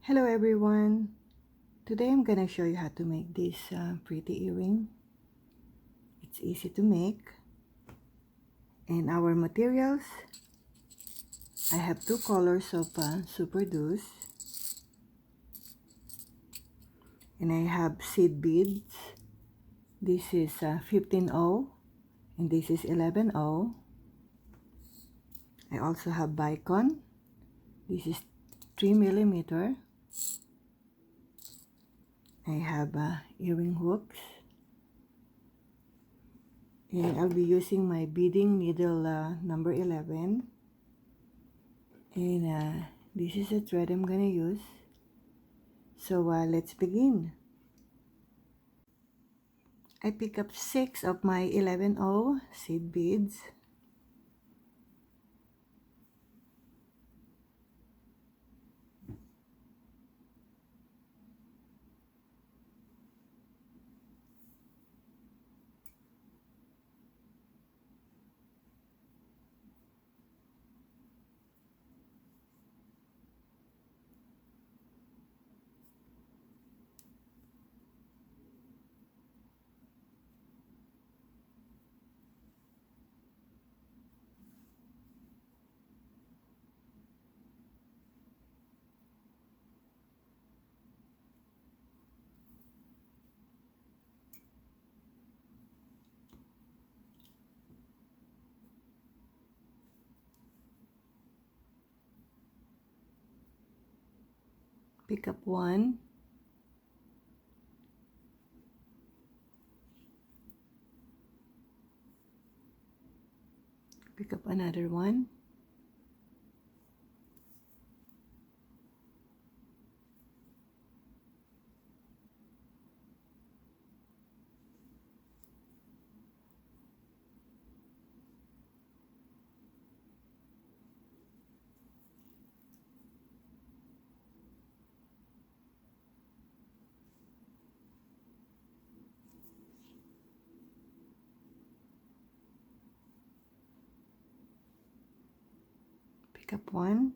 Hello everyone! Today I'm gonna show you how to make this pretty earring. It's easy to make. And our materials, I have two colors of Superduos. And I have seed beads. This is 15O and this is 11O. I also have Bicone. This is 3mm. I have earring hooks. And I'll be using my beading needle number 11. And this is the thread I'm gonna use. So let's begin. I pick up 6 of my 11O seed beads. Pick up 1. Pick up another one. Pick up 1.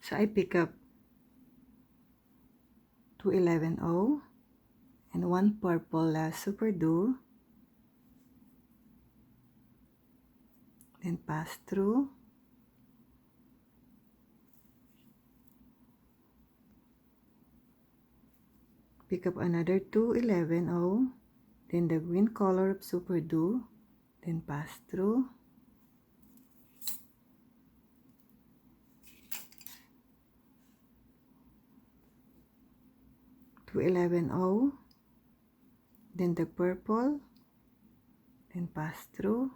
So I pick up 2 11O and 1 purple Superduo. Then pass through. Pick up another 2 11O. Then the green color of Superduo. Then pass through. To 11O, then the purple, then pass through.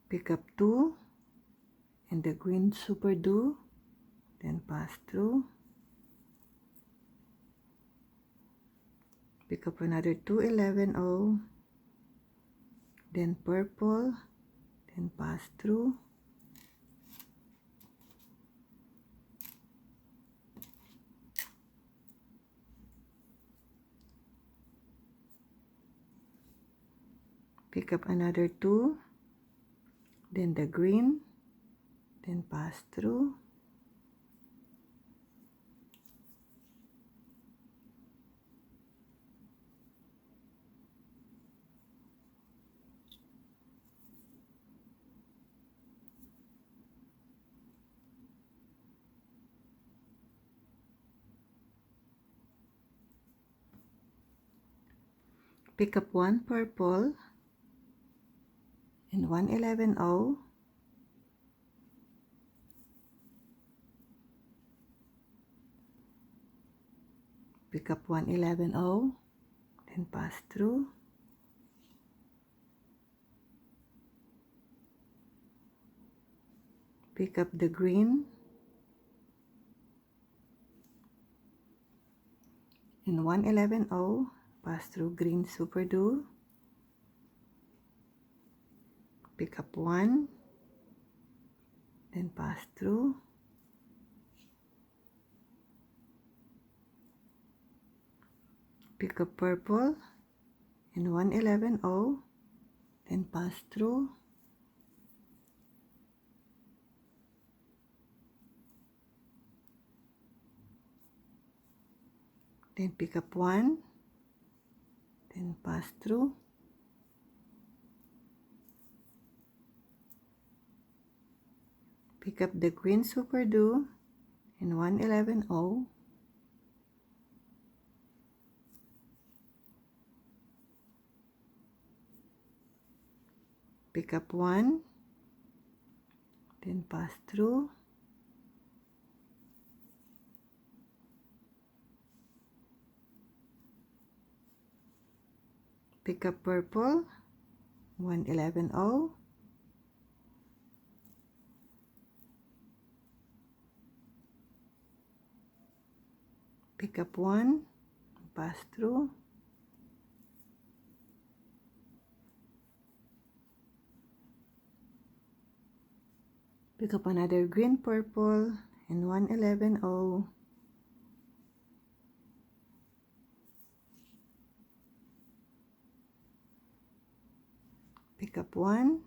Pick up 2 and the green Superduo, then pass through. Pick up another 2 11O, then purple, then pass through. Pick up another 2, then the green, then pass through. Pick up one purple and one 11-0. Pick up one 11-0, then pass through. Pick up the green and one 11-0, pass through green Superduo. Pick up one, then pass through. Pick up purple and one 11-0, then pass through. Then pick up one, then pass through. Pick up the green Superduo and one 11-0. Pick up one, then pass through. Pick up purple, one 11-0. Pick up one, pass through. Pick up another green purple and one 11-0. Pick up one.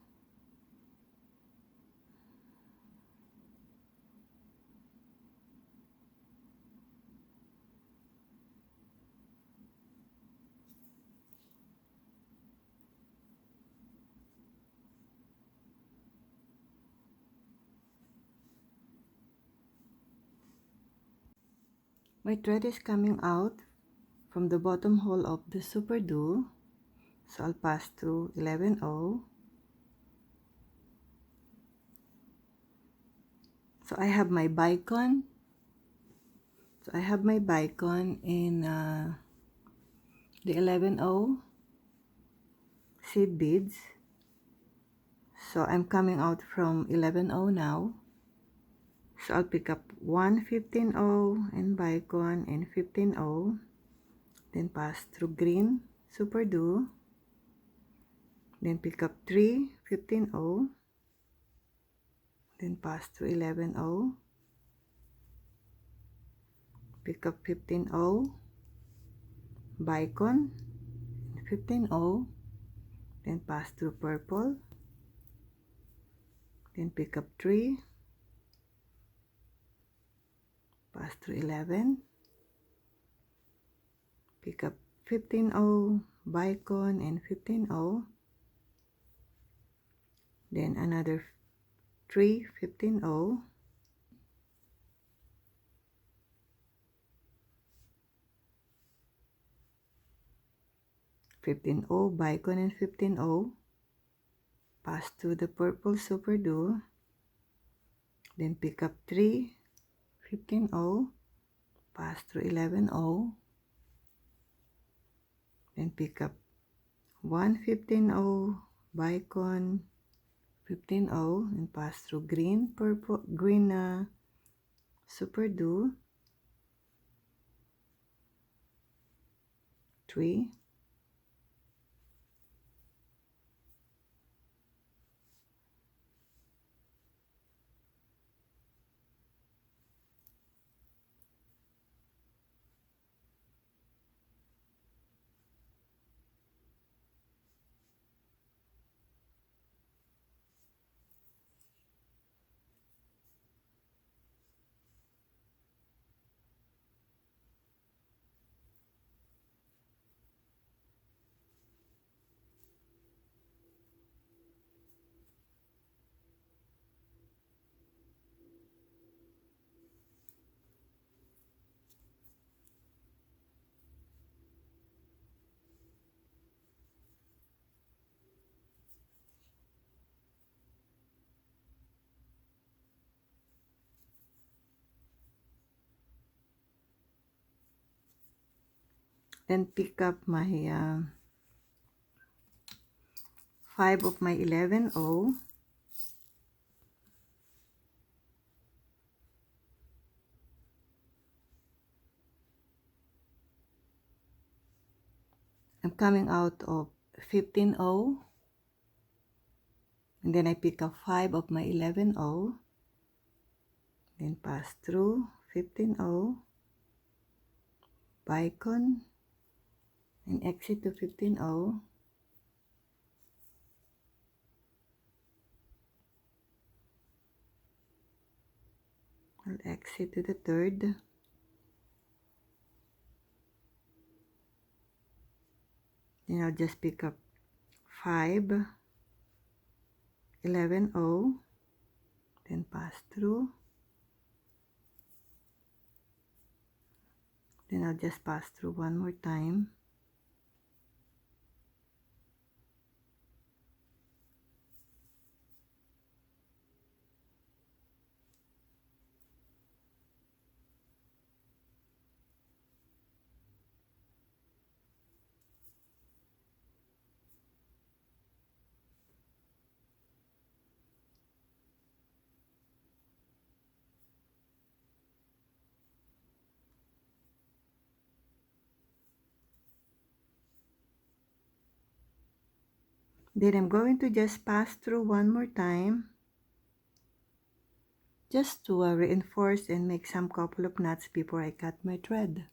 My thread is coming out from the bottom hole of the Superduo, so I'll pass through 11-0. So I have my Bicone. In the 11-0 seed beads. So I'm coming out from 11-0 now. So I'll pick up one 15-0 and Bicone and 15-0. Then pass through green Superduo. Then pick up 3 15-0. Then pass through 11-0. Pick up 15-0. Bicone 15-0. Then pass through purple. Then pick up 3. Pass through 11. Pick up 15-0, Bicone and 15-0. Then another 3 15-0. Bicone and 15-0. Pass through the purple Superduo. Then pick up 3 15-0. Pass through 11-0. Then pick up 1 15-0, Bicone 15-0, and pass through green Superduo 3. Then pick up my 5 of my 11O. I'm coming out of 15O. And then I pick up 5 of my 11O. Then pass through 15O. Bicone. And exit to 15O. I'll exit to the third. Then I'll just pick up 5, 11O, then pass through. Then I'll just pass through one more time. Then I'm going to just pass through one more time, just to reinforce and make some couple of knots before I cut my thread.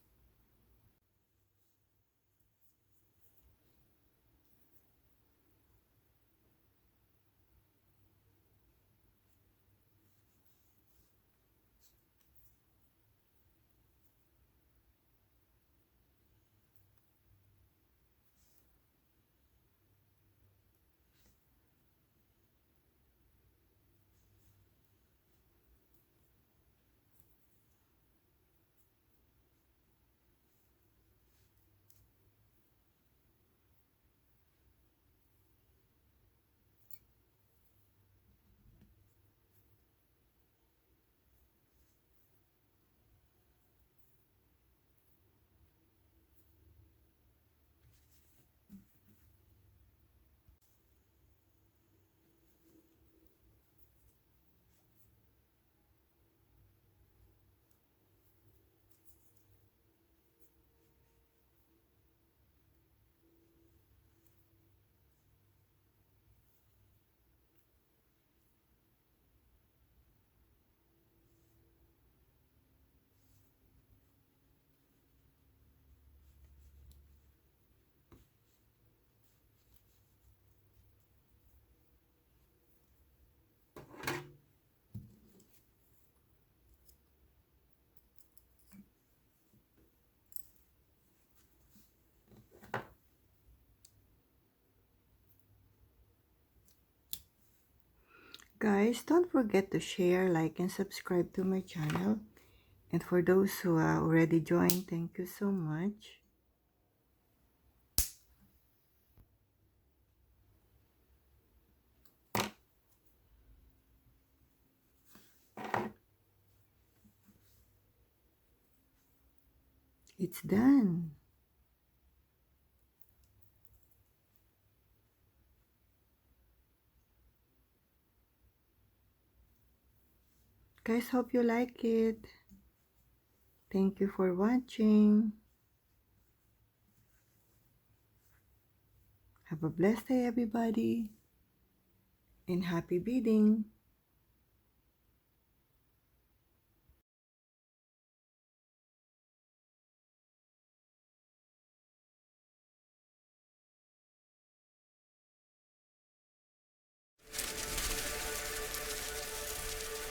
Guys, don't forget to share, like, and subscribe to my channel. And for those who are already joined, thank you so much. It's done. Guys, hope you like it. Thank you for watching. Have a blessed day, everybody, and happy beading.